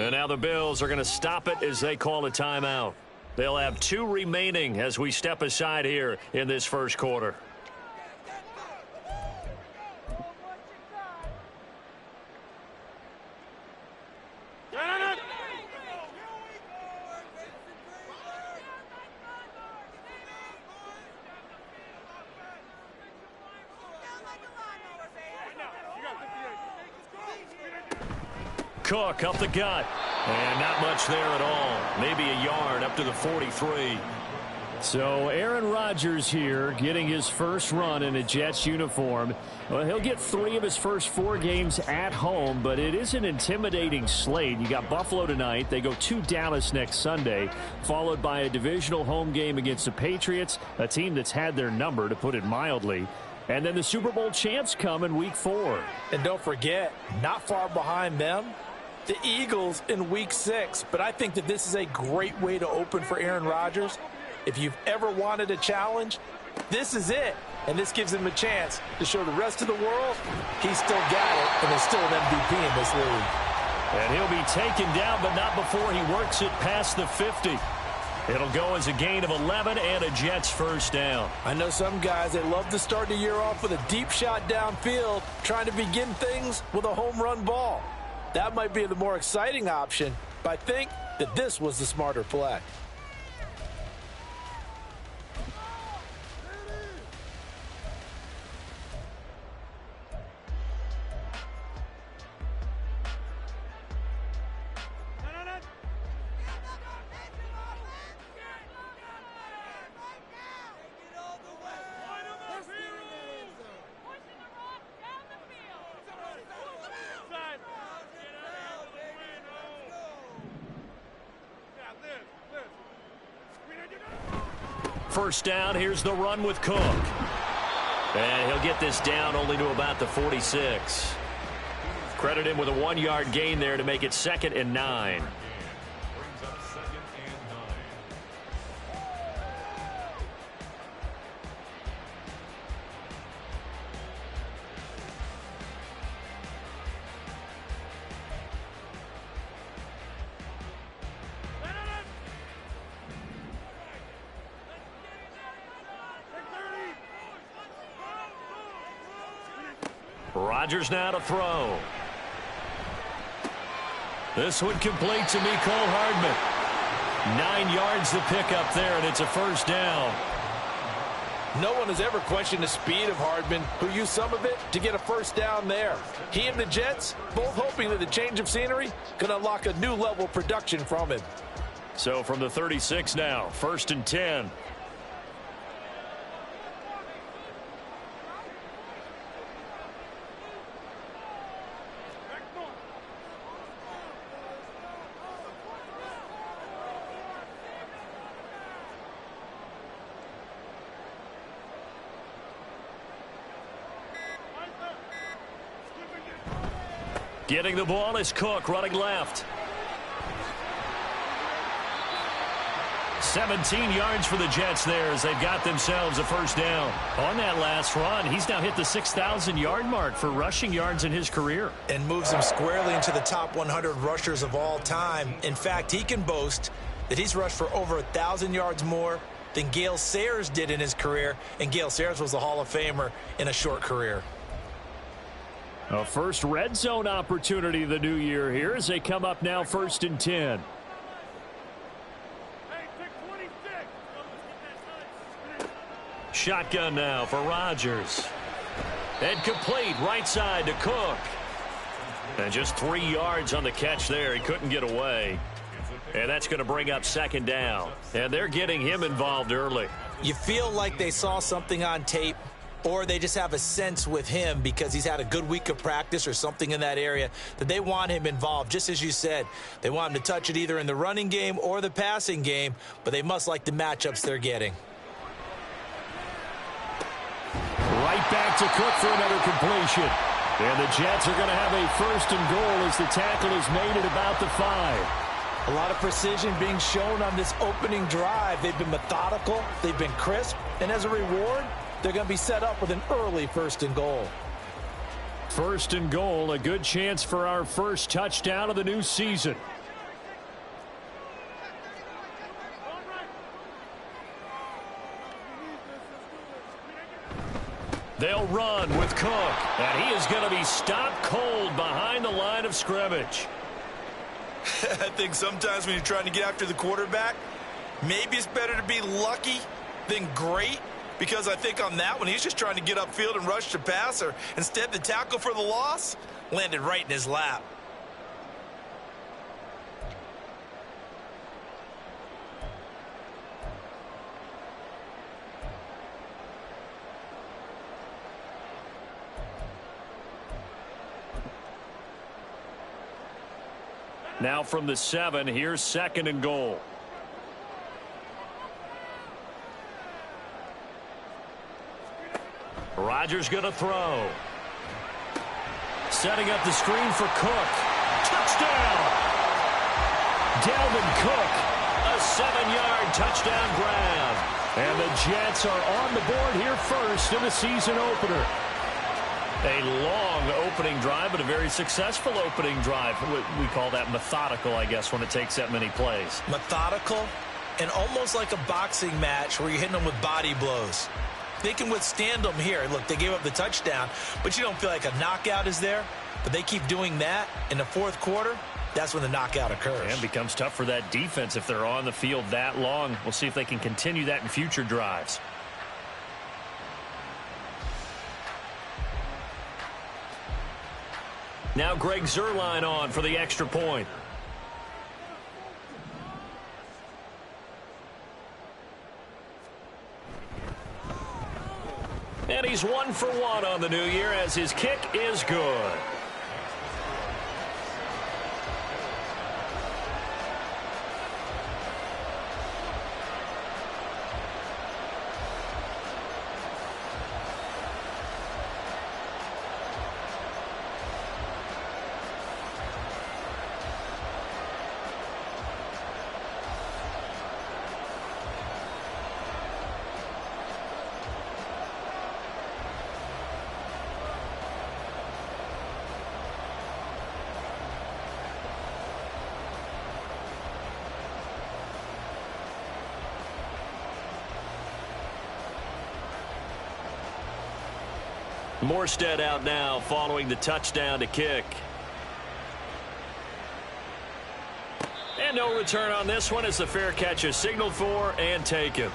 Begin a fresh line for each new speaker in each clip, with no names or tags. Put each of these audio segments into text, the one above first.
And now the Bills are going to stop it as they call a timeout. They'll have 2 remaining as we step aside here in this first quarter. Cook up the gut. And not much there at all. Maybe a yard up to the 43.
So Aaron Rodgers here getting his first run in a Jets uniform. Well, he'll get 3 of his first 4 games at home, but it is an intimidating slate. You got Buffalo tonight. They go to Dallas next Sunday, followed by a divisional home game against the Patriots, a team that's had their number, to put it mildly. And then the Super Bowl champs come in week 4.
And don't forget, not far behind them, the Eagles in week 6. But I think that this is a great way to open for Aaron Rodgers. If you've ever wanted a challenge, this is it. And this gives him a chance to show the rest of the world he's still got it and is still an MVP in this league.
And he'll be taken down, but not before he works it past the 50. It'll go as a gain of 11 and a Jets first down.
I know some guys, they love to start the year off with a deep shot downfield, trying to begin things with a home run ball. That might be the more exciting option, but I think that this was the smarter play.
First down, here's the run with Cook. And he'll get this down only to about the 46. Credit him with a 1-yard gain there to make it 2nd and 9. Rodgers now to throw. This one complete to Mecole Hardman. 9 yards to pick up there, and it's a first down.
No one has ever questioned the speed of Hardman, who used some of it to get a first down there. He and the Jets both hoping that the change of scenery can unlock a new level of production from him.
So from the 36 now, 1st and 10. Getting the ball is Cook, running left. 17 yards for the Jets there as they've got themselves a first down. On that last run, he's now hit the 6,000-yard mark for rushing yards in his career.
And moves him squarely into the top 100 rushers of all time. In fact, he can boast that he's rushed for over 1,000 yards more than Gale Sayers did in his career. And Gale Sayers was a Hall of Famer in a short career.
A first red zone opportunity the new year here as they come up now 1st and 10.
Shotgun now for Rodgers. And complete right side to Cook. And just 3 yards on the catch there. He couldn't get away. And that's going to bring up 2nd down. And they're getting him involved early.
You feel like they saw something on tape, or they just have a sense with him because he's had a good week of practice or something in that area that they want him involved. Just as you said, they want him to touch it either in the running game or the passing game, but they must like the matchups they're getting.
Right back to Cook for another completion. And the Jets are going to have a 1st and goal as the tackle is made at about the 5.
A lot of precision being shown on this opening drive. They've been methodical, they've been crisp, and as a reward, they're going to be set up with an early 1st and goal.
1st and goal, a good chance for our first touchdown of the new season.
They'll run with Cook, and he is going to be stopped cold behind the line of scrimmage.
I think sometimes when you're trying to get after the quarterback, maybe it's better to be lucky than great, because I think on that one, he's just trying to get upfield and rush the passer. Instead, the tackle for the loss landed right in his lap.
Now from the 7, here's 2nd and goal. Rodgers going to throw. Setting up the screen for Cook. Touchdown! Dalvin Cook, a 7-yard touchdown grab.
And the Jets are on the board here first in the season opener.
A long opening drive, but a very successful opening drive. We call that methodical, I guess, when it takes that many plays.
Methodical and almost like a boxing match where you're hitting them with body blows. They can withstand them here. Look, they gave up the touchdown, but you don't feel like a knockout is there. But they keep doing that in the 4th quarter. That's when the knockout occurs.
And it becomes tough for that defense if they're on the field that long. We'll see if they can continue that in future drives. Now Greg Zuerlein on for the extra point. And he's 1 for 1 on the new year as his kick is good. Morstead out now following the touchdown to kick. And no return on this one as the fair catch is signaled for and taken.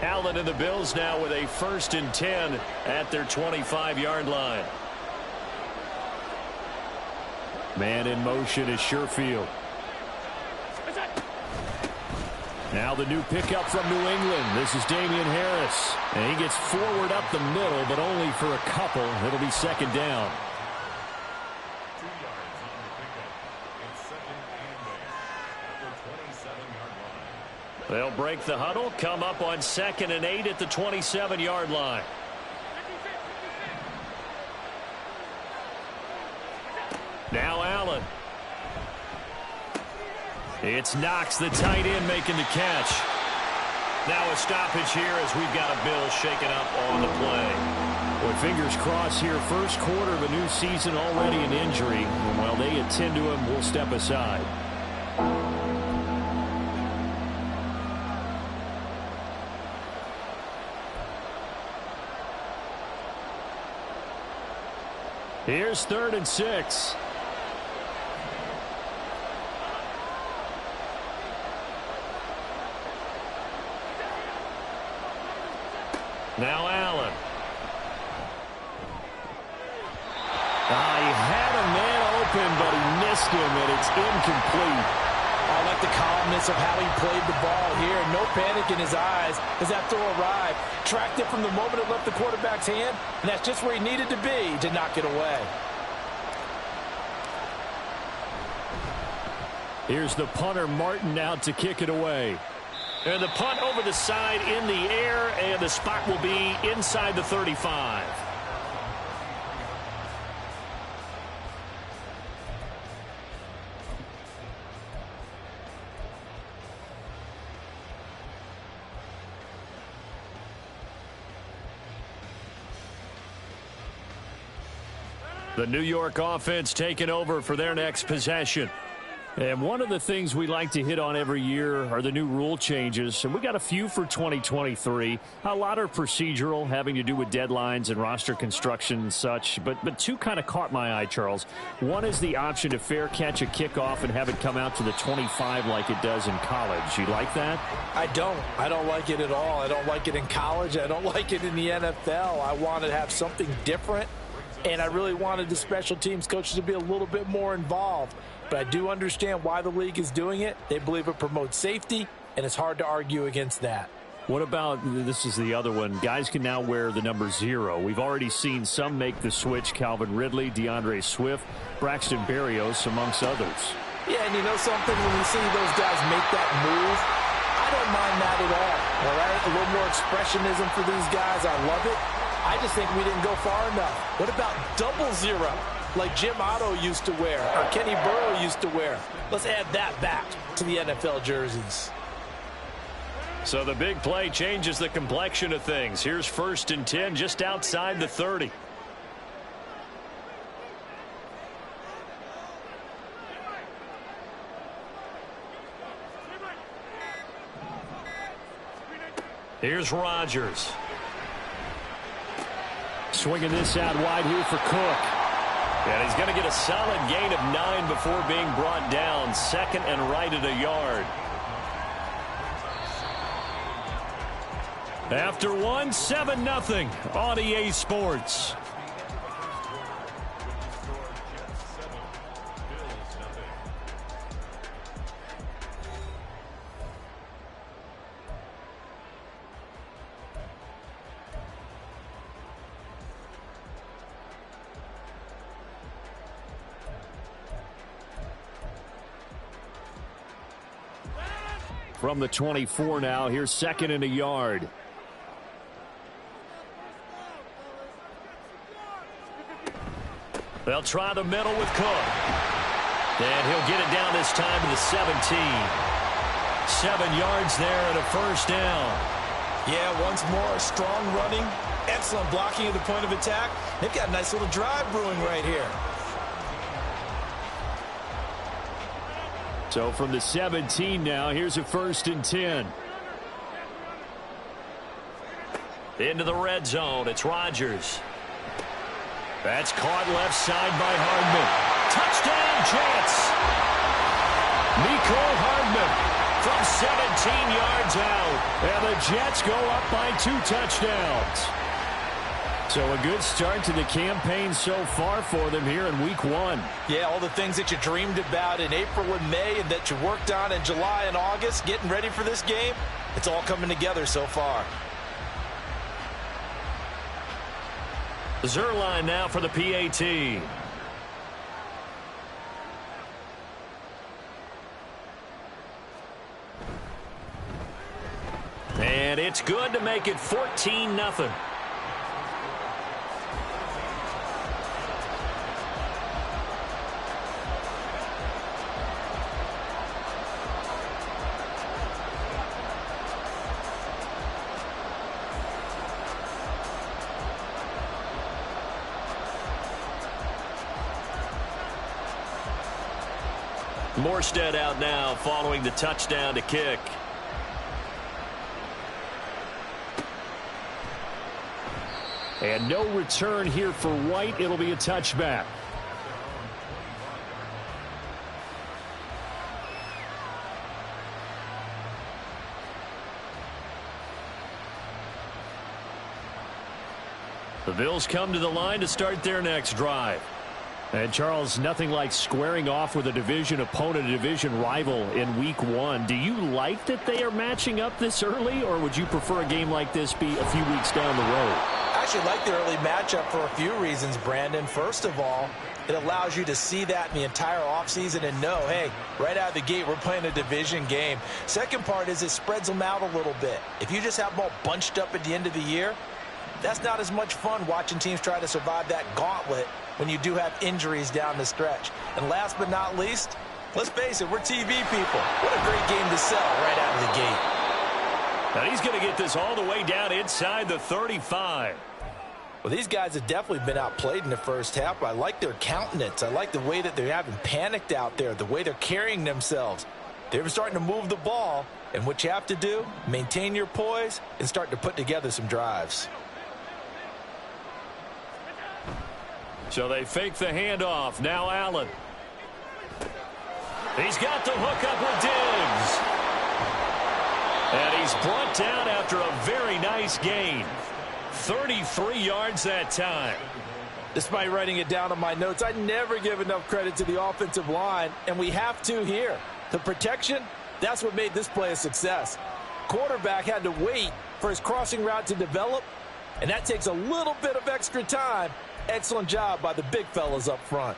Allen and the Bills now with a 1st and 10 at their 25-yard line.
Man in motion is Sherfield. Now the new pickup from New England. This is Damian Harris. And he gets forward up the middle, but only for a couple. It'll be 2nd down.
They'll break the huddle, come up on 2nd and 8 at the 27-yard line. Now Allen. It's Knox, the tight end, making the catch. Now a stoppage here as we've got a Bill shaken up on the play.
Boy, fingers crossed here. First quarter of a new season, already an injury. And while they attend to him, we'll step aside. Here's 3rd and 6. Now Allen. He had a man open, but he missed him, and it's incomplete.
I like the calmness of how he played the ball here. No panic in his eyes as that throw arrived. Tracked it from the moment it left the quarterback's hand, and that's just where he needed to be to knock it away.
Here's the punter, Martin, out to kick it away.
And the punt over the side in the air, and the spot will be inside the 35. The New York offense taking over for their next possession.
And one of the things we like to hit on every year are the new rule changes. And we got a few for 2023. A lot are procedural, having to do with deadlines and roster construction and such. But two kind of caught my eye, Charles. One is the option to fair catch a kickoff and have it come out to the 25 like it does in college. You like that?
I don't. I don't like it at all. I don't like it in college. I don't like it in the NFL. I want to have something different. And I really wanted the special teams coaches to be a little bit more involved. But I do understand why the league is doing it. They believe it promotes safety, and it's hard to argue against that.
What about, this is the other one, guys can now wear the number 0. We've already seen some make the switch, Calvin Ridley, DeAndre Swift, Braxton Berrios, amongst others.
Yeah, and you know something, when you see those guys make that move, I don't mind that at all right? A little more expressionism for these guys. I love it. I just think we didn't go far enough. What about 00, like Jim Otto used to wear, or Kenny Burrow used to wear? Let's add that back to the NFL jerseys.
So the big play changes the complexion of things. Here's 1st and 10 just outside the 30. Here's Rodgers.
Swinging this out wide here for Cook.
And he's going to get a solid gain of 9 before being brought down. 2nd and right at a yard. After 1, 7-0 on EA Sports.
From the 24 now, here's 2nd and a yard.
They'll try the middle with Cook. And he'll get it down this time to the 17. 7 yards there and a 1st down.
Yeah, once more, strong running, excellent blocking at the point of attack. They've got a nice little drive brewing right here.
So from the 17 now, here's a 1st and 10.
Into the red zone, it's Rodgers. That's caught left side by Hardman. Touchdown, Jets. Mecole Hardman from 17 yards out.
And the Jets go up by 2 touchdowns. So a good start to the campaign so far for them here in week 1.
Yeah, all the things that you dreamed about in April and May and that you worked on in July and August, getting ready for this game, it's all coming together so far.
Zerline now for the PAT. And it's good to make it 14-0. Morstead out now following the touchdown to kick.
And no return here for White. It'll be a touchback. The Bills come to the line to start their next drive. And, Charles, nothing like squaring off with a division opponent, a division rival in Week 1. Do you like that they are matching up this early, or would you prefer a game like this be a few weeks down the road?
I actually like the early matchup for a few reasons, Brandon. First of all, it allows you to see that in the entire offseason and know, hey, right out of the gate, we're playing a division game. Second part is it spreads them out a little bit. If you just have them all bunched up at the end of the year, that's not as much fun watching teams try to survive that gauntlet when you do have injuries down the stretch. And last but not least, let's face it, we're TV people. What a great game to sell right out of the gate.
Now he's going to get this all the way down inside the 35.
Well, these guys have definitely been outplayed in the first half. I like their countenance. I like the way that they haven't panicked out there, the way they're carrying themselves. They're starting to move the ball, and what you have to do, maintain your poise and start to put together some drives.
So they fake the handoff. Now Allen. He's got the hook up with Diggs. And he's brought down after a very nice gain. 33 yards that time.
Despite writing it down on my notes, I never give enough credit to the offensive line, and we have to here. The protection, that's what made this play a success. Quarterback had to wait for his crossing route to develop, and that takes a little bit of extra time. Excellent job by the big fellas up front.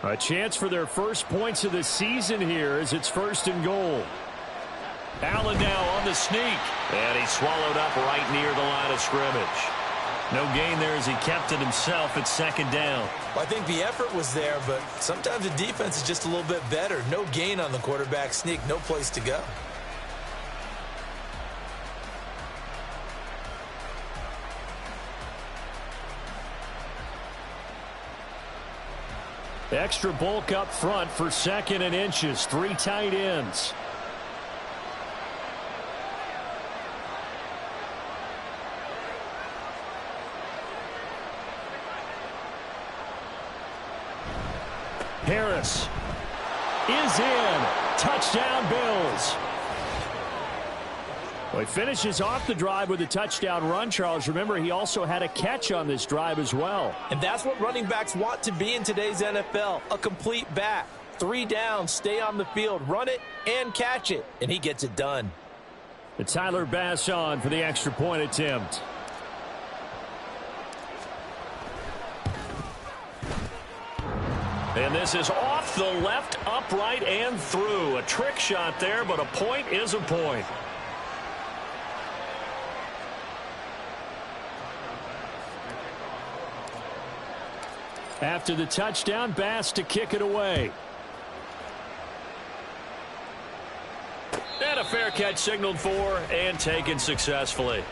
A chance for their first points of the season here as it's 1st and goal.
Allen now on the sneak. And he's swallowed up right near the line of scrimmage. No gain there as he kept it himself at 2nd down.
Well, I think the effort was there, but sometimes the defense is just a little bit better. No gain on the quarterback sneak. No place to go.
Extra bulk up front for 2nd and inches. 3 tight ends. Harris is in. Touchdown, Bills. Well, he finishes off the drive with a touchdown run, Charles. Remember, he also had a catch on this drive as well.
And that's what running backs want to be in today's NFL, a complete back. 3 downs, stay on the field, run it, and catch it. And he gets it done.
And Tyler Bass on for the extra point attempt.
And this is off the left, upright, and through. A trick shot there, but a point is a point.
After the touchdown, Bass to kick it away.
And a fair catch signaled for and taken successfully.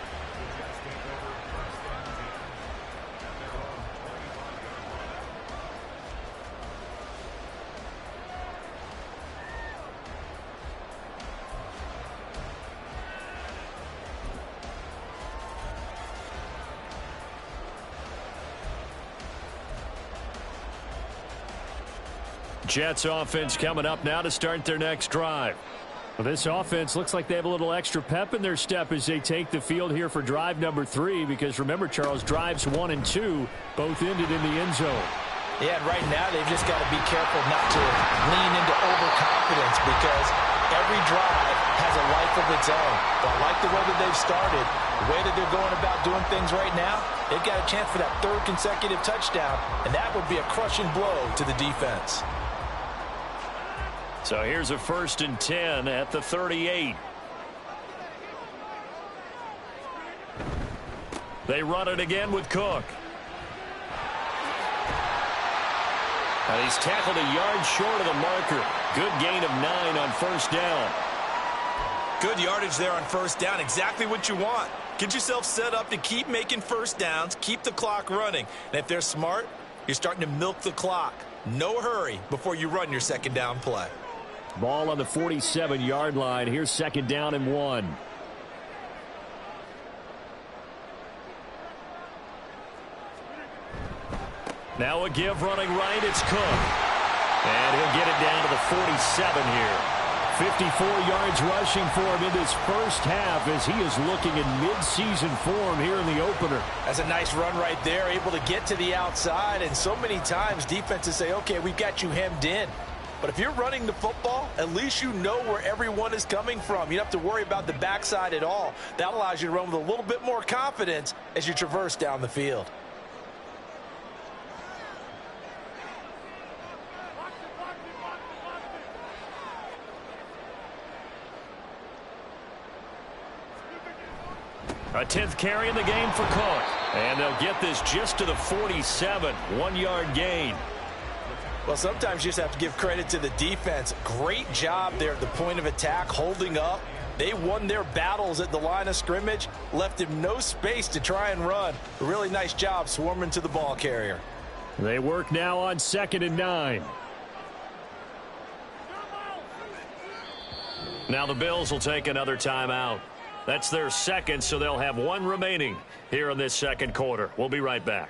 Jets offense coming up now to start their next drive.
Well, this offense looks like they have a little extra pep in their step as they take the field here for drive number 3, because remember, Charles, drives 1 and 2 both ended in the end zone.
Yeah, and right now they've just got to be careful not to lean into overconfidence, because every drive has a life of its own. But I like the way that they've started, the way that they're going about doing things right now. They've got a chance for that 3rd consecutive touchdown, and that would be a crushing blow to the defense.
So here's a 1st and 10 at the 38. They run it again with Cook. And he's tackled a yard short of the marker. Good gain of 9 on first down.
Good yardage there on first down. Exactly what you want. Get yourself set up to keep making first downs, keep the clock running. And if they're smart, you're starting to milk the clock. No hurry before you run your second down play.
Ball on the 47-yard line. Here's second down and 1. Now a give running right. It's Cook. And he'll get it down to the 47 here. 54 yards rushing for him in this first half as he is looking in mid-season form here in the opener.
That's a nice run right there, able to get to the outside. And so many times defenses say, okay, we've got you hemmed in. But if you're running the football, at least you know where everyone is coming from. You don't have to worry about the backside at all. That allows you to run with a little bit more confidence as you traverse down the field.
A 10th carry in the game for Cook. And they'll get this just to the 47. 1-yard gain.
Well, sometimes you just have to give credit to the defense. Great job there at the point of attack, holding up. They won their battles at the line of scrimmage, left him no space to try and run. A really nice job swarming to the ball carrier.
They work now on 2nd and 9.
Now the Bills will take another timeout. That's their second, so they'll have 1 remaining here in this second quarter. We'll be right back.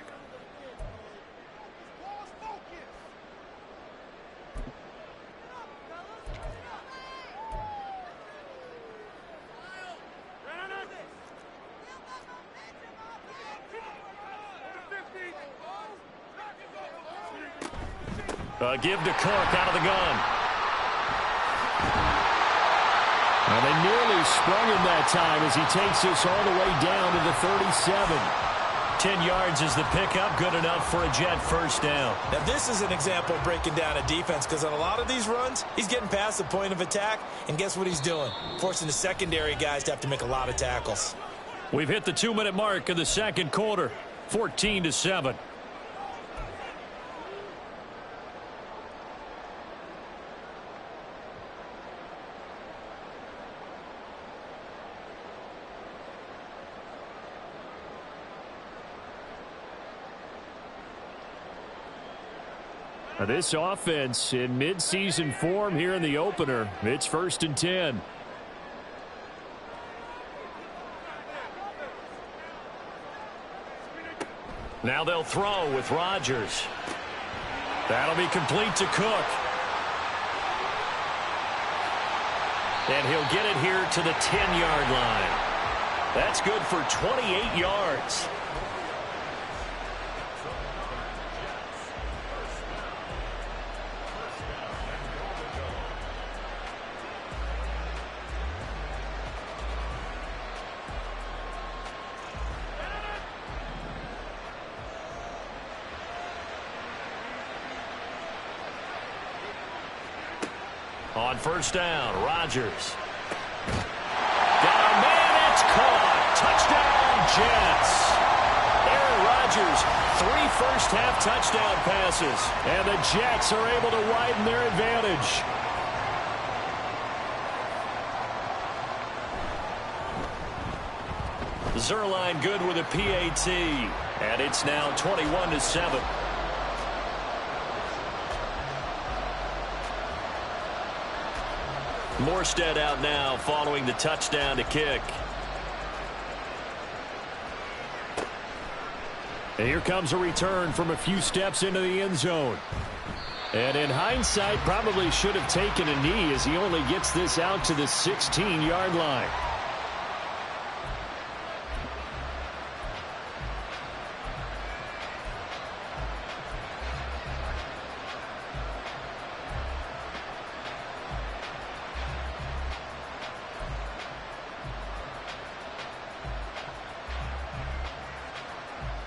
Give to Cook out of the gun.
And they nearly sprung him that time as he takes this all the way down to the 37.
10 yards is the pickup, good enough for a Jet first down.
Now this is an example of breaking down a defense, because on a lot of these runs, he's getting past the point of attack, and guess what he's doing? Forcing the secondary guys to have to make a lot of tackles.
We've hit the 2-minute mark of the second quarter, 14-7.
This offense in mid-season form here in the opener. It's 1st and 10.
Now they'll throw with Rodgers. That'll be complete to Cook. And he'll get it here to the 10-yard line. That's good for 28 yards. On first down, Rodgers. Got a man, it's caught. Touchdown, Jets. Aaron Rodgers, 3 first-half touchdown passes.
And the Jets are able to widen their advantage.
Zerline good with a PAT. And it's now 21-7. Morstead out now following the touchdown to kick.
And here comes a return from a few steps into the end zone. And in hindsight, probably should have taken a knee as he only gets this out to the 16-yard line.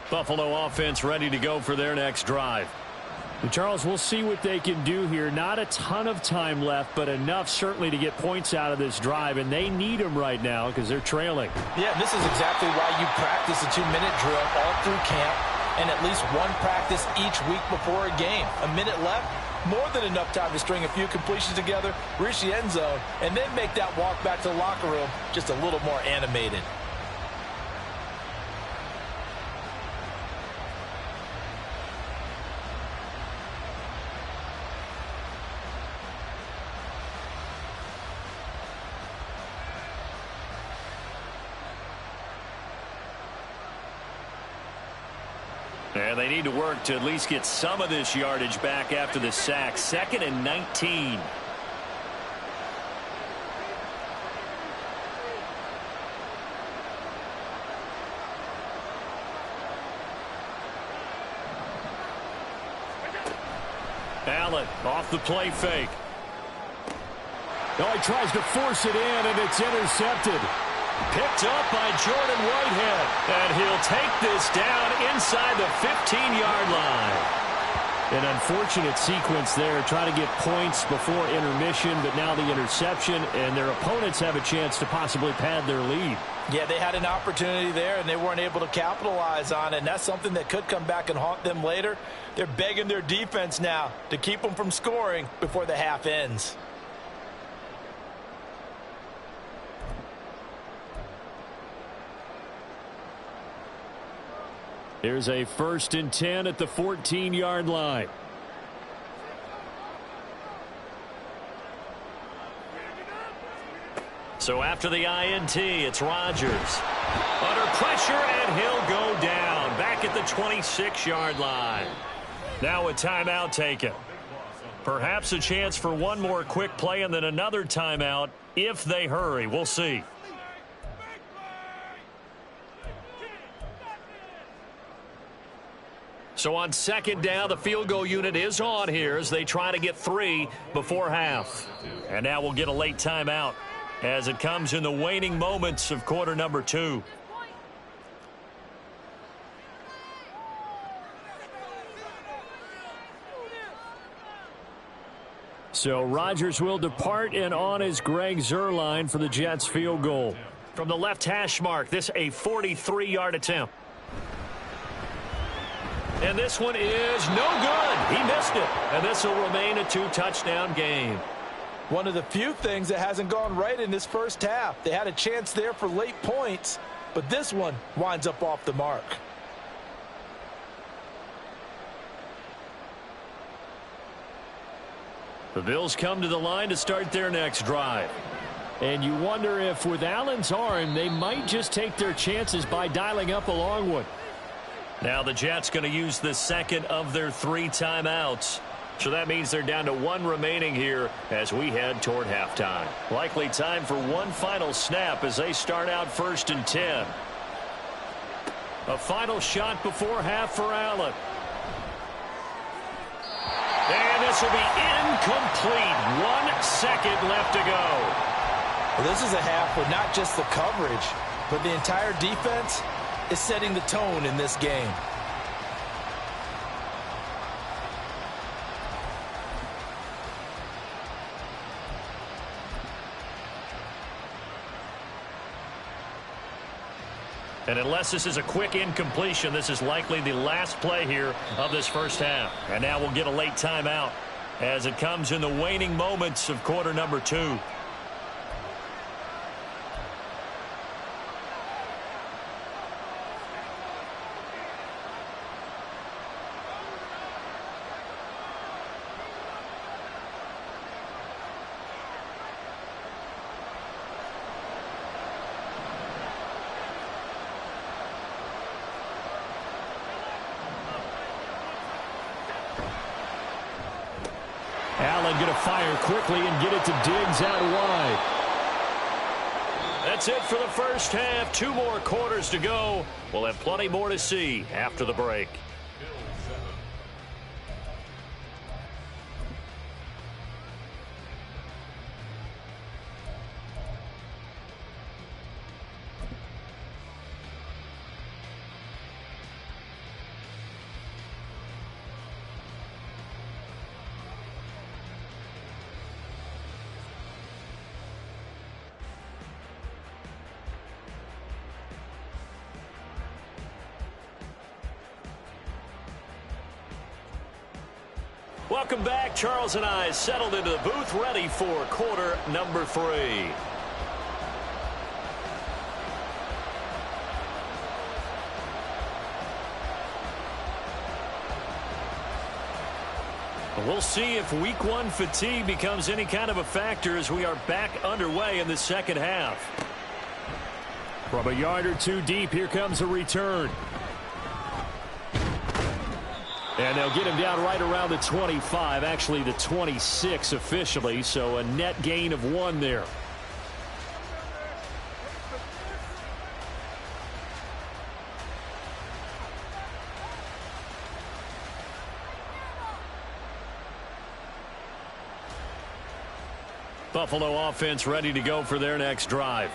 Buffalo offense ready to go for their next drive.
And Charles, we'll see what they can do here. Not a ton of time left, but enough certainly to get points out of this drive, and they need them right now because they're trailing.
Yeah, this is exactly why you practice a 2-minute drill all through camp and at least one practice each week before a game. A minute left, more than enough time to string a few completions together, reach the end zone, and then make that walk back to the locker room just a little more animated.
And they need to work to at least get some of this yardage back after the sack. 2nd and 19. Allen off the play fake. Oh, he tries to force it in, and it's intercepted. Picked up by Jordan Whitehead. And he'll take this down inside the 15-yard line. An unfortunate sequence there, trying to get points before intermission, but now the interception, and their opponents have a chance to possibly pad their lead.
Yeah, they had an opportunity there, and they weren't able to capitalize on it, and that's something that could come back and haunt them later. They're begging their defense now to keep them from scoring before the half ends.
Here's a 1st and 10 at the 14-yard line. So after the INT, it's Rodgers. Under pressure, and he'll go down. Back at the 26-yard line. Now a timeout taken. Perhaps a chance for one more quick play and then another timeout if they hurry. We'll see. So on 2nd down, the field goal unit is on here as they try to get 3 before half. And now we'll get a late timeout as it comes in the waning moments of quarter number 2. So Rodgers will depart, and on is Greg Zuerlein for the Jets field goal. From the left hash mark, this a 43-yard attempt. And this one is no good. He missed it. And this will remain a 2-touchdown game.
One of the few things that hasn't gone right in this first half. They had a chance there for late points, but this one winds up off the mark.
The Bills come to the line to start their next drive. And you wonder if with Allen's arm, they might just take their chances by dialing up a long one. Now the Jets going to use the 2nd of their 3 timeouts. So that means they're down to 1 remaining here as we head toward halftime. Likely time for one final snap as they start out 1st and 10. A final shot before half for Allen. And this will be incomplete. 1 second left to go.
Well, this is a half with not just the coverage, but the entire defense is setting the tone in this game.
And unless this is a quick incompletion, this is likely the last play here of this first half. And now we'll get a late timeout as it comes in the waning moments of quarter number 2. Allen going to fire quickly and get it to Diggs out wide. That's it for the first half. 2 more quarters to go. We'll have plenty more to see after the break.
Welcome back. Charles and I settled into the booth, ready for quarter number 3. We'll see if week 1 fatigue becomes any kind of a factor as we are back underway in the second half.
From a yard or two deep, here comes a return. And they'll get him down right around the 25, actually the 26 officially, so a net gain of 1 there. Buffalo offense ready to go for their next drive.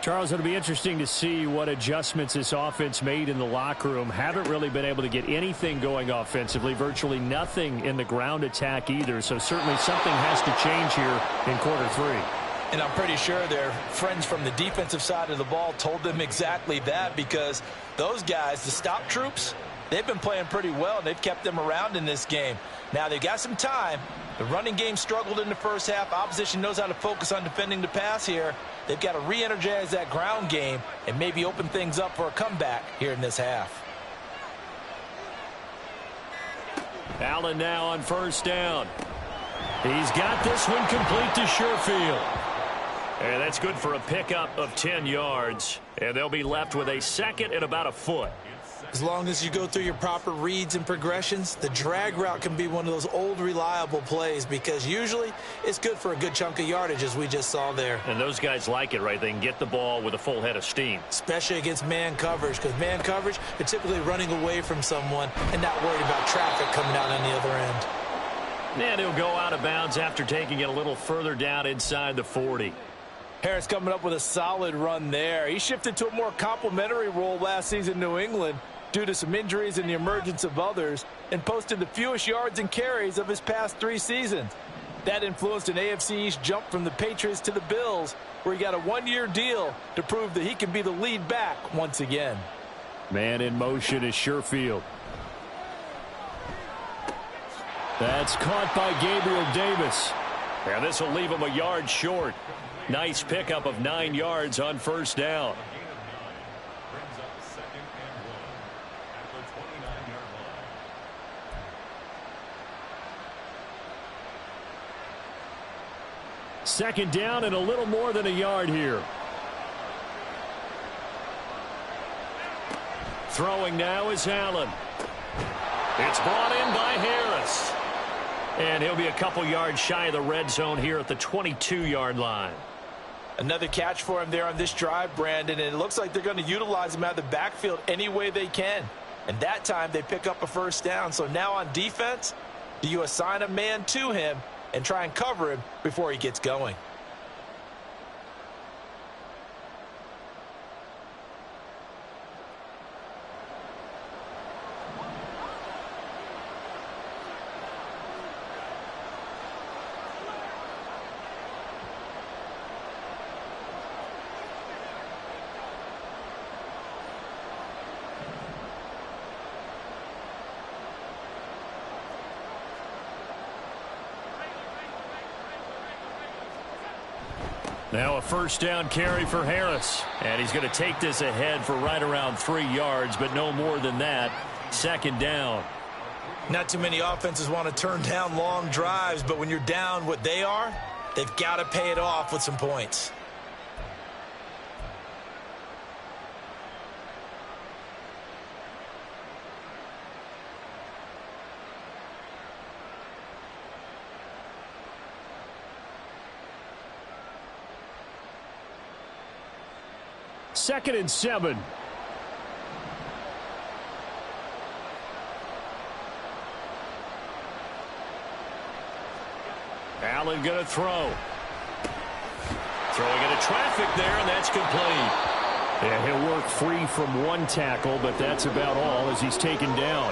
Charles, it'll be interesting to see what adjustments this offense made in the locker room. Haven't really been able to get anything going offensively, virtually nothing in the ground attack either. So certainly something has to change here in quarter 3.
And I'm pretty sure their friends from the defensive side of the ball told them exactly that, because those guys, the stop troops, they've been playing pretty well, and they've kept them around in this game. Now they've got some time. The running game struggled in the first half. Opposition knows how to focus on defending the pass here. They've got to re-energize that ground game and maybe open things up for a comeback here in this half.
Allen now on first down. He's got this one complete to Sherfield. And that's good for a pickup of 10 yards. And they'll be left with a second and about a foot.
As long as you go through your proper reads and progressions, the drag route can be one of those old reliable plays, because usually it's good for a good chunk of yardage, as we just saw there.
And those guys like it, right? They can get the ball with a full head of steam.
Especially against man coverage, because man coverage, they're typically running away from someone and not worried about traffic coming out on the other end.
And he'll go out of bounds after taking it a little further down inside the 40.
Harris coming up with a solid run there. He shifted to a more complimentary role last season in New England due to some injuries and the emergence of others, and posted the fewest yards and carries of his past 3 seasons. That influenced an AFC East jump from the Patriots to the Bills, where he got a 1-year deal to prove that he can be the lead back once again.
Man in motion is Sherfield. That's caught by Gabriel Davis.
And this will leave him a yard short. Nice pickup of 9 yards on first down.
Second down and a little more than a yard here.
Throwing now is Allen. It's brought in by Harris. And he'll be a couple yards shy of the red zone here at the 22-yard line.
Another catch for him there on this drive, Brandon, and it looks like they're going to utilize him out of the backfield any way they can. And that time they pick up a first down. So now on defense, do you assign a man to him and try and cover him before he gets going?
Now a first down carry for Harris.
And he's going to take this ahead for right around 3 yards, but no more than that. Second down.
Not too many offenses want to turn down long drives, but when you're down what they are, they've got to pay it off with some points.
Second and 7.
Allen going to throw. Throwing into traffic there, and that's complete.
Yeah, he'll work free from one tackle, but that's about all as he's taken down.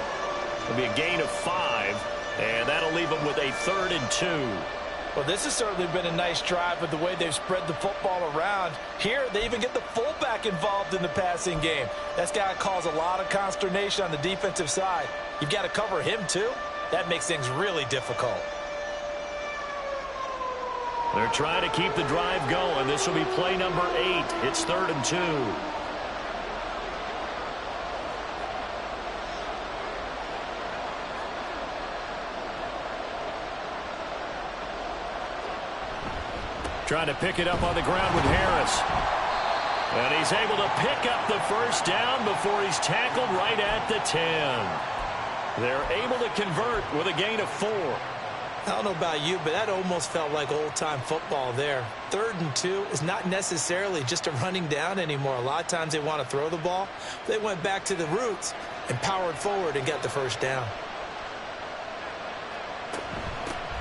It'll be a gain of 5, and that'll leave him with a 3rd and 2.
Well, this has certainly been a nice drive with the way they've spread the football around. Here, they even get the fullback involved in the passing game. That's got to cause a lot of consternation on the defensive side. You've got to cover him, too.
that makes things really difficult.
They're trying to keep the drive going. This will be play number 8. It's 3rd and 2. Trying to pick it up on the ground with Harris. And he's able to pick up the first down before he's tackled right at the 10. They're able to convert with a gain of 4.
I don't know about you, but that almost felt like old-time football there. 3rd and 2 is not necessarily just a running down anymore. A lot of times they want to throw the ball. They went back to the roots and powered forward and got the first down.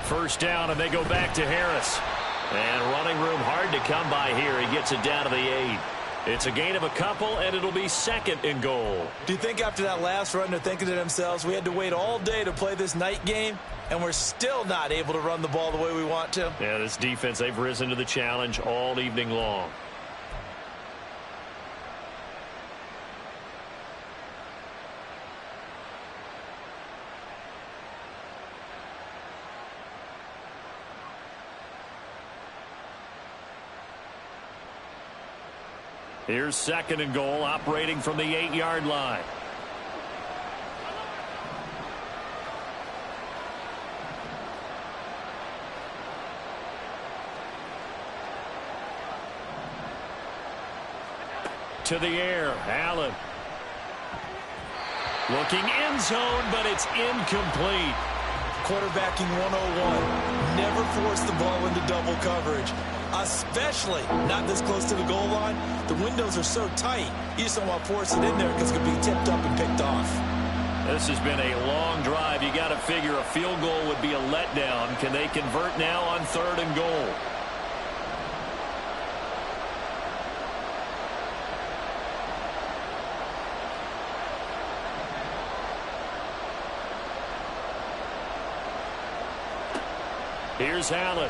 First down, and they go back to Harris. And running room hard to come by here. He gets it down to the 8. It's a gain of a couple, and it'll be 2nd and goal.
Do you think after that last run they're thinking to themselves, we had to wait all day to play this night game, and we're still not able to run the ball the way we want to?
Yeah, this defense, they've risen to the challenge all evening long. Here's 2nd and goal, operating from the 8-yard line. To the air, Allen. Looking end zone, but it's incomplete.
Quarterbacking 101. Never force the ball into double coverage, especially not this close to the goal line. The windows are so tight, you just don't want to force it in there because it could be tipped up and picked off.
This has been a long drive. You got to figure a field goal would be a letdown. Can they convert now on 3rd and goal? Here's Allen.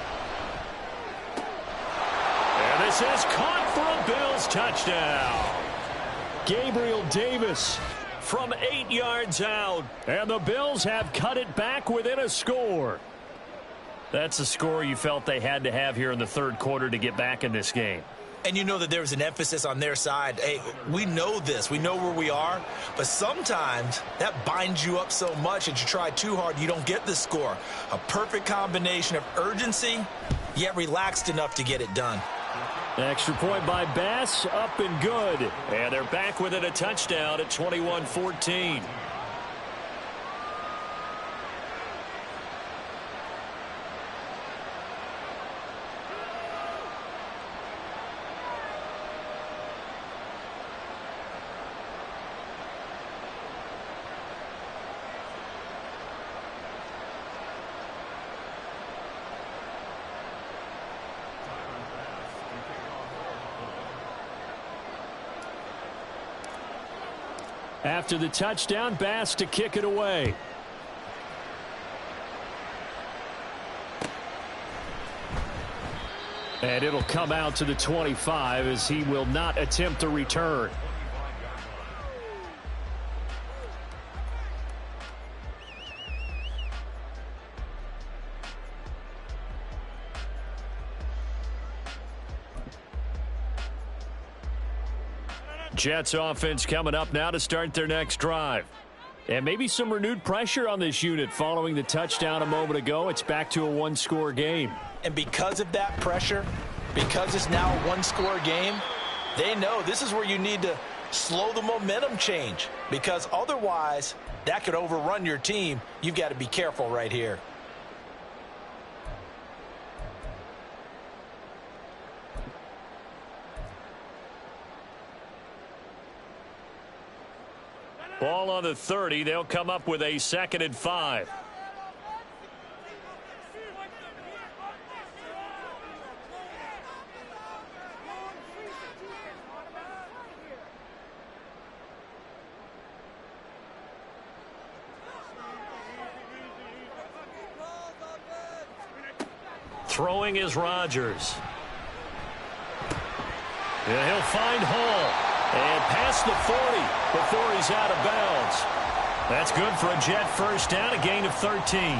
And this is caught for a Bills touchdown.
Gabriel Davis
From 8 yards out.
And the Bills have cut it back within a score.
That's a score you felt they had to have here in the 3rd quarter to get back in this game.
And you know that there was an emphasis on their side. Hey, we know this. We know where we are. But sometimes that binds you up so much that you try too hard, you don't get the score. A perfect combination of urgency, yet relaxed enough to get it done.
Extra point by Bass, up and good.
And they're back within a touchdown at 21-14.
After the touchdown, Bass to kick it away. And it'll come out to the 25 as he will not attempt a return.
Jets offense coming up now to start their next drive.
And maybe some renewed pressure on this unit following the touchdown a moment ago. It's back to a one-score game.
And because of that pressure, because it's now a one-score game, they know this is where you need to slow the momentum change, because otherwise that could overrun your team. You've got to be careful right here.
Ball on the 30. They'll come up with a 2nd and 5. Throwing is Rodgers. And he'll find Hall. And past the 40 before he's out of bounds. That's good for a Jet first down, a gain of 13.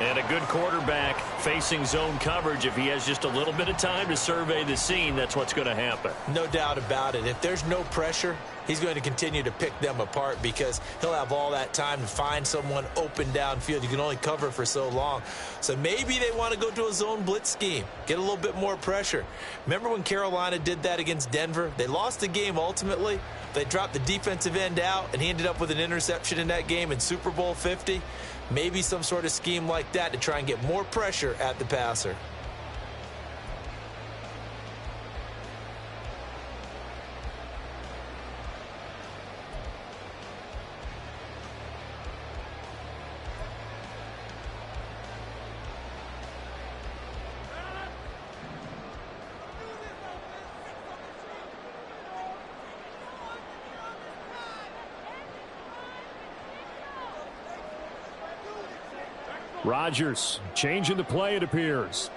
And a good quarterback facing zone coverage. If he has just a little bit of time to survey the scene, that's what's going to happen.
No doubt about it. If there's no pressure, he's going to continue to pick them apart because he'll have all that time to find someone open downfield. You can only cover for so long. So maybe they want to go to a zone blitz scheme, get a little bit more pressure. Remember when Carolina did that against Denver? They lost the game ultimately. They dropped the defensive end out, and he ended up with an interception in that game in Super Bowl 50. Maybe some sort of scheme like that to try and get more pressure at the passer.
Rodgers changing the play, it appears.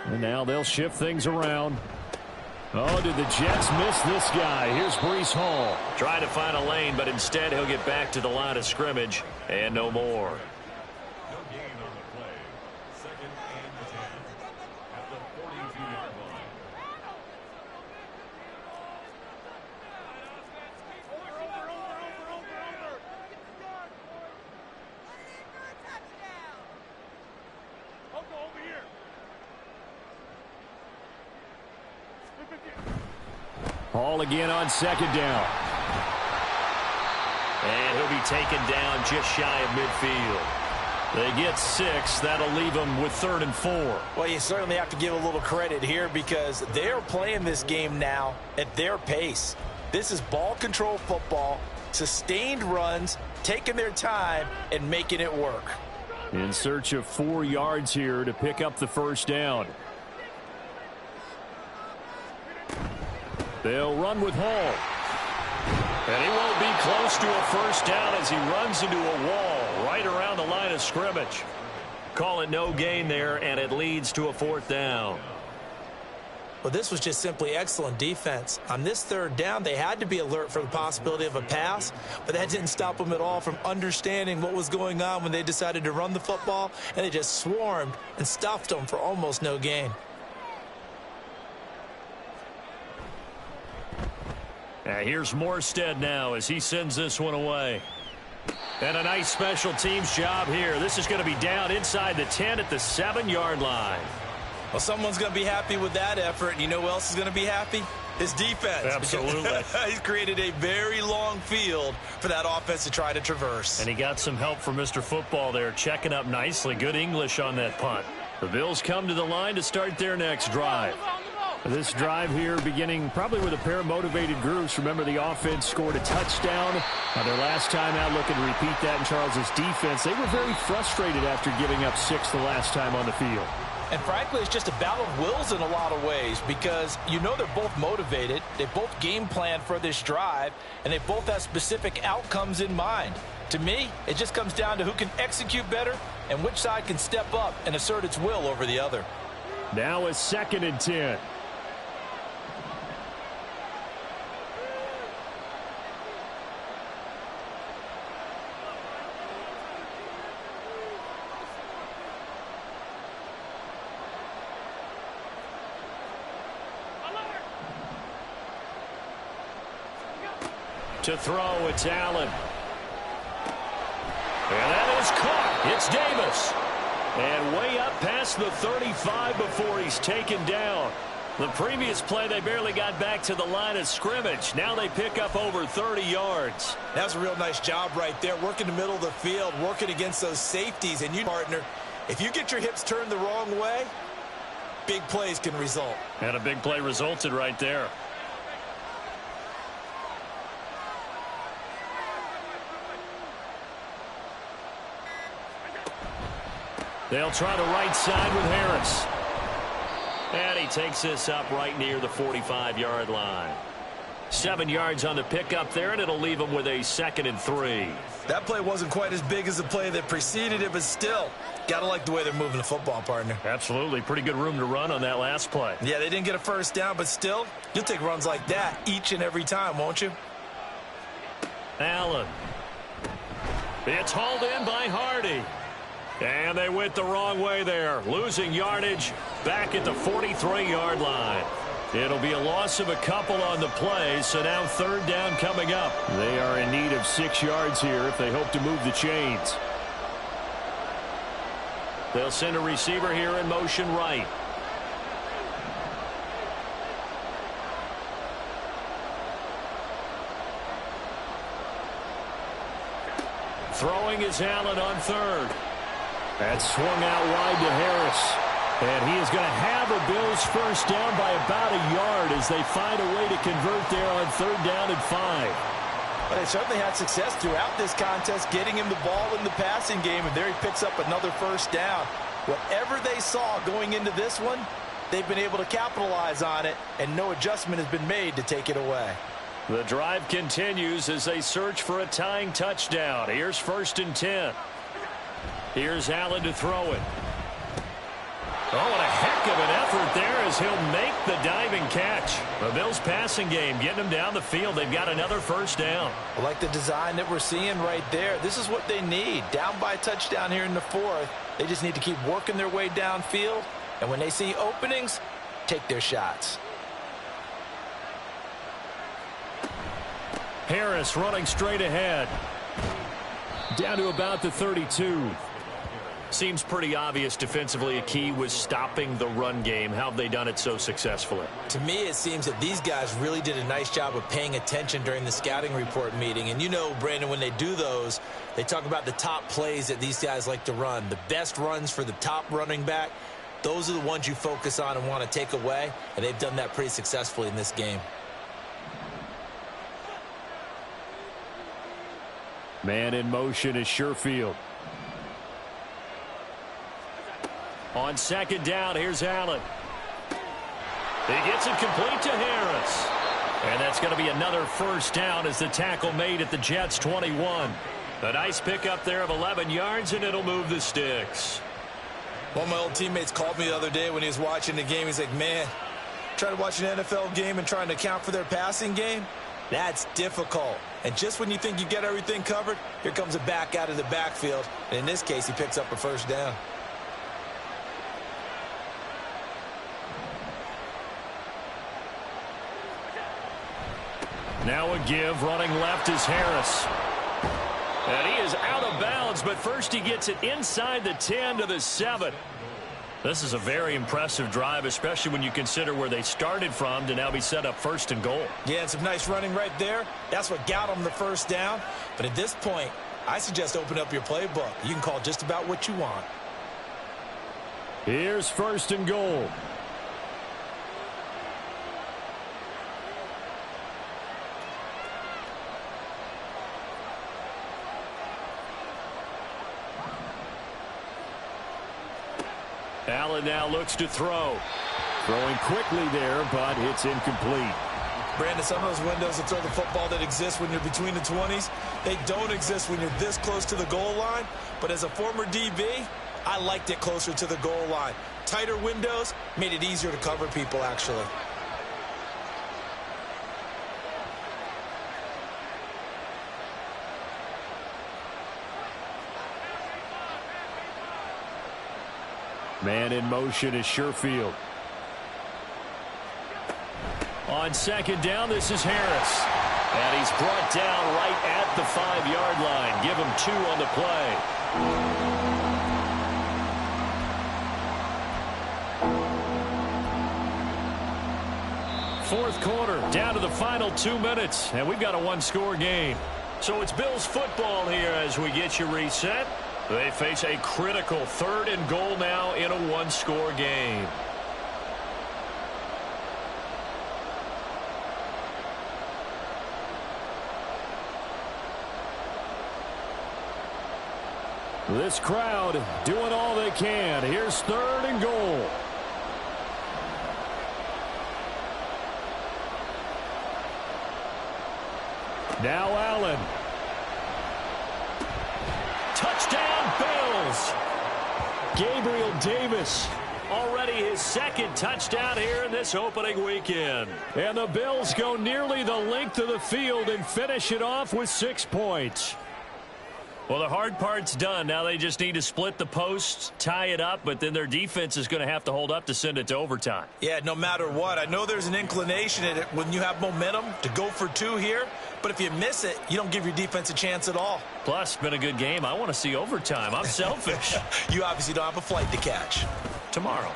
And now they'll shift things around. Oh, did the Jets miss this guy? Here's Breece Hall.
Trying to find a lane, but instead he'll get back to the line of scrimmage and no more.
Hall again on second down.
And he'll be taken down just shy of midfield. They get 6. That'll leave them with 3rd and 4.
Well, you certainly have to give a little credit here because they're playing this game now at their pace. This is ball control football, sustained runs, taking their time and making it work.
In search of 4 yards here to pick up the first down. They'll run with Hall.
And he won't be close to a first down as he runs into a wall right around the line of scrimmage. Call it no gain there, and it leads to a 4th down.
Well, this was just simply excellent defense. On this 3rd down, they had to be alert for the possibility of a pass, but that didn't stop them at all from understanding what was going on when they decided to run the football, and they just swarmed and stuffed them for almost no gain.
Here's Morstead now as he sends this one away. And a nice special teams job here. This is going to be down inside the 10 at the 7-yard line.
Well, someone's going to be happy with that effort. And you know who else is going to be happy? His defense.
Absolutely.
He's created a very long field for that offense to try to traverse.
And he got some help from Mr. Football there, checking up nicely. Good English on that punt. The Bills come to the line to start their next drive.
This drive here beginning probably with a pair of motivated groups. Remember, the offense scored a touchdown. Their last time out, looking to repeat that in Charles's defense. They were very frustrated after giving up 6 the last time on the field.
And frankly, it's just a battle of wills in a lot of ways because you know they're both motivated. They both game plan for this drive, and they both have specific outcomes in mind. To me, it just comes down to who can execute better and which side can step up and assert its will over the other.
Now a 2nd and 10.
To throw, it's Allen. And that is caught. It's Davis. And way up past the 35 before he's taken down. The previous play, they barely got back to the line of scrimmage. Now they pick up over 30 yards.
That was a real nice job right there, working the middle of the field, working against those safeties. And you, partner, if you get your hips turned the wrong way, big plays can result.
And a big play resulted right there. They'll try the right side with Harris. And he takes this up right near the 45-yard line. 7 yards on the pickup there, and it'll leave him with a 2nd and 3.
That play wasn't quite as big as the play that preceded it, but still, got to like the way they're moving the football, partner.
Absolutely. Pretty good room to run on that last play.
Yeah, they didn't get a first down, but still, you'll take runs like that each and every time, won't you?
Allen. It's hauled in by Hardy. And they went the wrong way there, losing yardage back at the 43-yard line. It'll be a loss of a couple on the play, so now third down coming up.
They are in need of 6 yards here if they hope to move the chains.
They'll send a receiver here in motion right. Throwing is Allen on third.
That swung out wide to Harris. And he is going to have a Bills first down by about a yard as they find a way to convert there on third down and 5.
Well, they certainly had success throughout this contest, getting him the ball in the passing game, and there he picks up another first down. Whatever they saw going into this one, they've been able to capitalize on it, and no adjustment has been made to take it away.
The drive continues as they search for a tying touchdown. Here's first and 10. Here's Allen to throw it. Oh, what a heck of an effort there as he'll make the diving catch. The Bills passing game getting them down the field. They've got another first down.
I like the design that we're seeing right there. This is what they need. Down by a touchdown here in the fourth. They just need to keep working their way downfield. And when they see openings, take their shots.
Harris running straight ahead. Down to about the 32.
Seems pretty obvious defensively a key was stopping the run game. How have they done it so successfully?
To me, it seems that these guys really did a nice job of paying attention during the scouting report meeting. And you know, Brandon, when they do those, they talk about the top plays that these guys like to run. The best runs for the top running back, those are the ones you focus on and want to take away. And they've done that pretty successfully in this game.
Man in motion is Sherfield.
On second down, here's Allen. He gets it complete to Harris. And that's going to be another first down as the tackle made at the Jets' 21. A nice pickup there of 11 yards, and it'll move the sticks.
One of my old teammates called me the other day when he was watching the game. He's like, man, trying to watch an NFL game and trying to account for their passing game? That's difficult. And just when you think you get everything covered, here comes a back out of the backfield. And in this case, he picks up a first down.
Now a give, running left is Harris.
And he is out of bounds, but first he gets it inside the 10 to the 7. This is a very impressive drive, especially when you consider where they started from to now be set up first and goal.
Yeah, and some nice running right there. That's what got them the first down. But at this point, I suggest open up your playbook. You can call just about what you want.
Here's first and goal.
Allen now looks to throw.
Throwing quickly there, but it's incomplete.
Brandon, some of those windows to throw the football that exist when you're between the 20s, they don't exist when you're this close to the goal line. But as a former DB, I liked it closer to the goal line. Tighter windows made it easier to cover people, actually.
Man in motion is Sherfield.
On second down, this is Harris. And he's brought down right at the 5-yard line. Give him 2 on the play. Fourth quarter, down to the final 2 minutes, and we've got a one-score game. So it's Bills football here as we get you reset. They face a critical third and goal now in a one-score game.
This crowd doing all they can. Here's third and goal. Now Allen.
Bills.
Gabriel Davis.
Already his second touchdown here in this opening weekend.
And the Bills go nearly the length of the field and finish it off with 6 points.
Well, the hard part's done. Now they just need to split the posts, tie it up, but then their defense is going to have to hold up to send it to overtime.
Yeah, no matter what. I know there's an inclination in it when you have momentum to go for 2 here, but if you miss it, you don't give your defense a chance at all.
Plus, been a good game. I want to see overtime. I'm selfish.
You obviously don't have a flight to catch.
Tomorrow.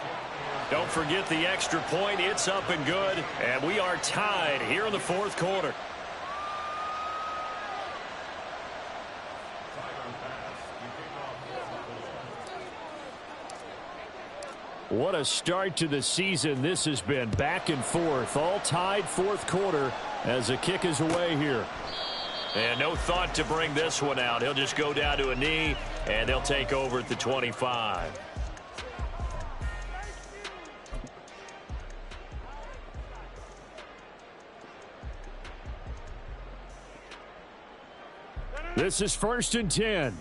Don't forget the extra point. It's up and good, and we are tied here in the fourth quarter.
What a start to the season this has been. Back and forth, all tied fourth quarter as the kick is away here.
And no thought to bring this one out. He'll just go down to a knee, and they'll take over at the 25.
This is 1st and 10.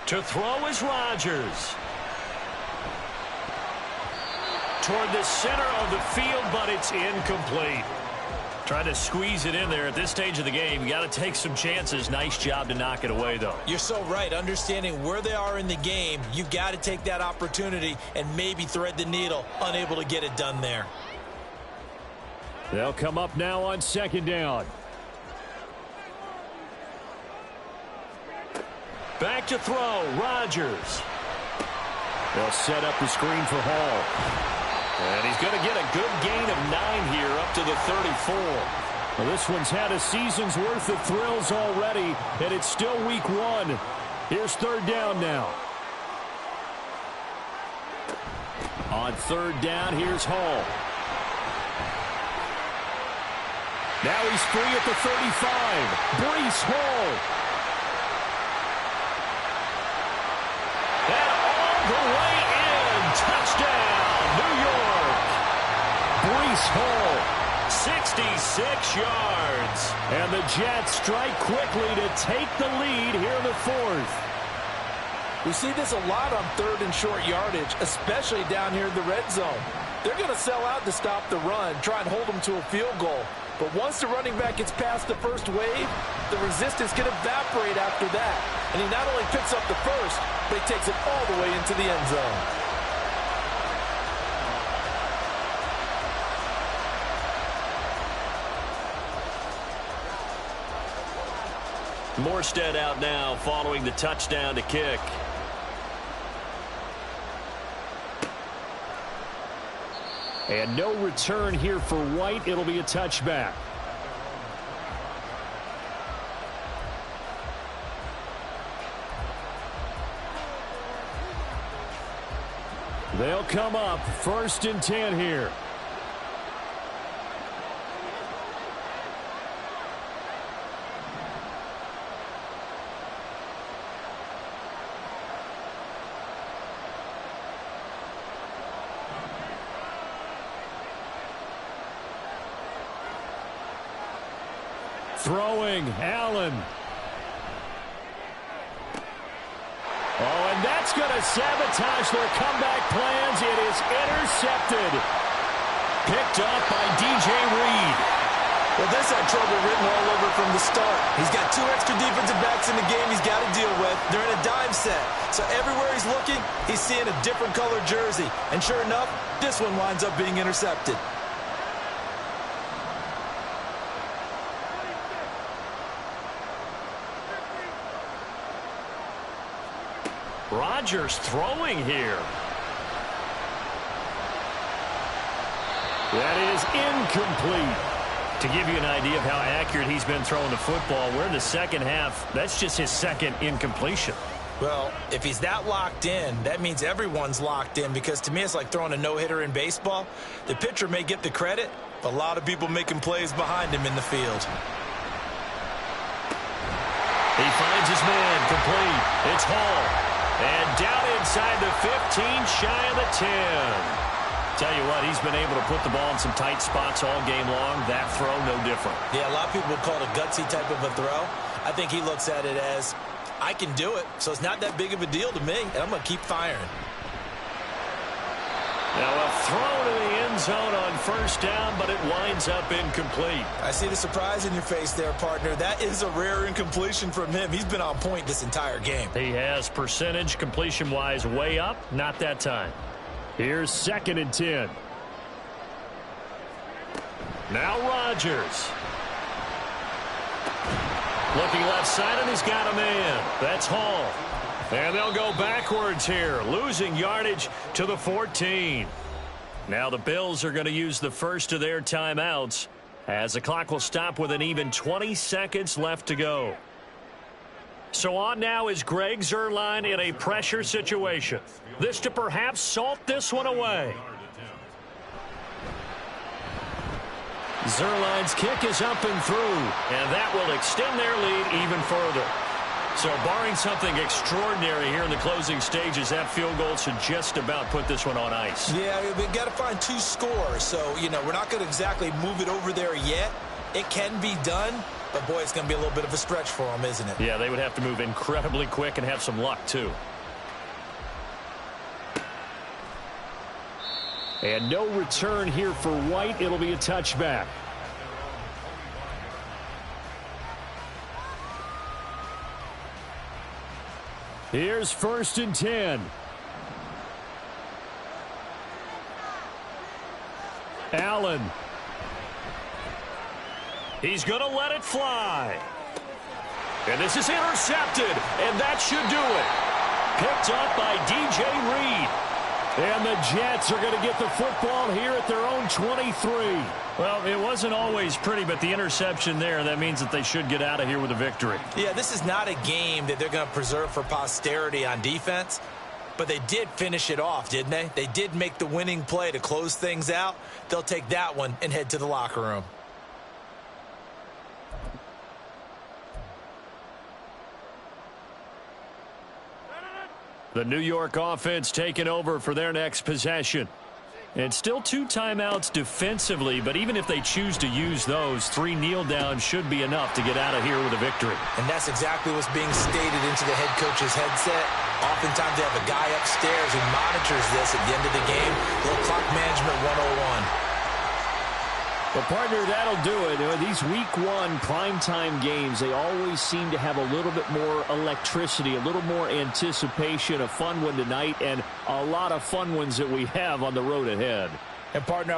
To throw is Rodgers. Toward the center of the field, but it's incomplete. Trying to squeeze it in there at this stage of the game. You got to take some chances. Nice job to knock it away, though.
You're so right. Understanding where they are in the game, you got to take that opportunity and maybe thread the needle. Unable to get it done there.
They'll come up now on 2nd down.
Back to throw, Rodgers.
They'll set up the screen for Hall.
And he's going to get a good gain of 9 here up to the 34.
Well, this one's had a season's worth of thrills already, and it's still week 1. Here's 3rd down now. On 3rd down, here's Hall. Now he's free at the 35. Breece Hall.
And all the way in. Touchdown, New York.
Breece Hall.
66 yards.
And the Jets strike quickly to take the lead here in the 4th.
We see this a lot on 3rd and short yardage, especially down here in the red zone. They're going to sell out to stop the run, try and hold them to a field goal. But once the running back gets past the first wave, the resistance can evaporate after that. And he not only picks up the first, but he takes it all the way into the end zone.
Morstead out now following the touchdown to kick.
And no return here for White. It'll be a touchback. They'll come up 1st and 10 here. Throwing, Allen. Oh, and that's going to sabotage their comeback plans. It is intercepted. Picked up by DJ Reed.
Well, this had trouble written all over from the start. He's got 2 extra defensive backs in the game he's got to deal with. They're in a dime set. So everywhere he's looking, he's seeing a different color jersey. And sure enough, this one winds up being intercepted.
Rodgers throwing here.
That is incomplete.
To give you an idea of how accurate he's been throwing the football, we're in the second half. That's just his second incompletion.
Well, if he's that locked in, that means everyone's locked in, because to me it's like throwing a no-hitter in baseball. The pitcher may get the credit, but a lot of people making plays behind him in the field.
He finds his man complete. It's Hall. And down inside the 15, shy of the 10. Tell you what, he's been able to put the ball in some tight spots all game long. That throw, no different.
Yeah, a lot of people would call it a gutsy type of a throw. I think he looks at it as, I can do it, so it's not that big of a deal to me, and I'm going to keep firing.
Now a throw to the end zone on first down, but it winds up incomplete.
I see the surprise in your face there, partner. That is a rare incompletion from him. He's been on point this entire game.
He has percentage completion-wise way up, not that time.
Here's 2nd and 10.
Now Rodgers. Looking left side, and he's got a man. That's Hall. And they'll go backwards here, losing yardage to the 14. Now the Bills are going to use the first of their timeouts as the clock will stop with an even 20 seconds left to go. So on now is Greg Zuerlein in a pressure situation. This to perhaps salt this one away. Zuerlein's kick is up and through, and that will extend their lead even further. So barring something extraordinary here in the closing stages, that field goal should just about put this one on ice.
Yeah, we've got to find 2 scores. So, we're not going to exactly move it over there yet. It can be done, but, boy, it's going to be a little bit of a stretch for them, isn't it?
Yeah, they would have to move incredibly quick and have some luck, too.
And no return here for White. It'll be a touchback. Here's 1st and 10. Allen.
He's going to let it fly. And this is intercepted, and that should do it. Picked up by DJ Reed.
And the Jets are going to get the football here at their own 23.
Well, it wasn't always pretty, but the interception there, that means that they should get out of here with a victory.
Yeah, this is not a game that they're going to preserve for posterity on defense, but they did finish it off, didn't they? They did make the winning play to close things out. They'll take that one and head to the locker room.
The New York offense taking over for their next possession. And still 2 timeouts defensively, but even if they choose to use those, 3 kneel downs should be enough to get out of here with a victory.
And that's exactly what's being stated into the head coach's headset. Oftentimes they have a guy upstairs who monitors this at the end of the game. Little clock management 101.
Well, partner, that'll do it. These week 1 primetime games, they always seem to have a little bit more electricity, a little more anticipation. A fun one tonight, and a lot of fun ones that we have on the road ahead.
And partner,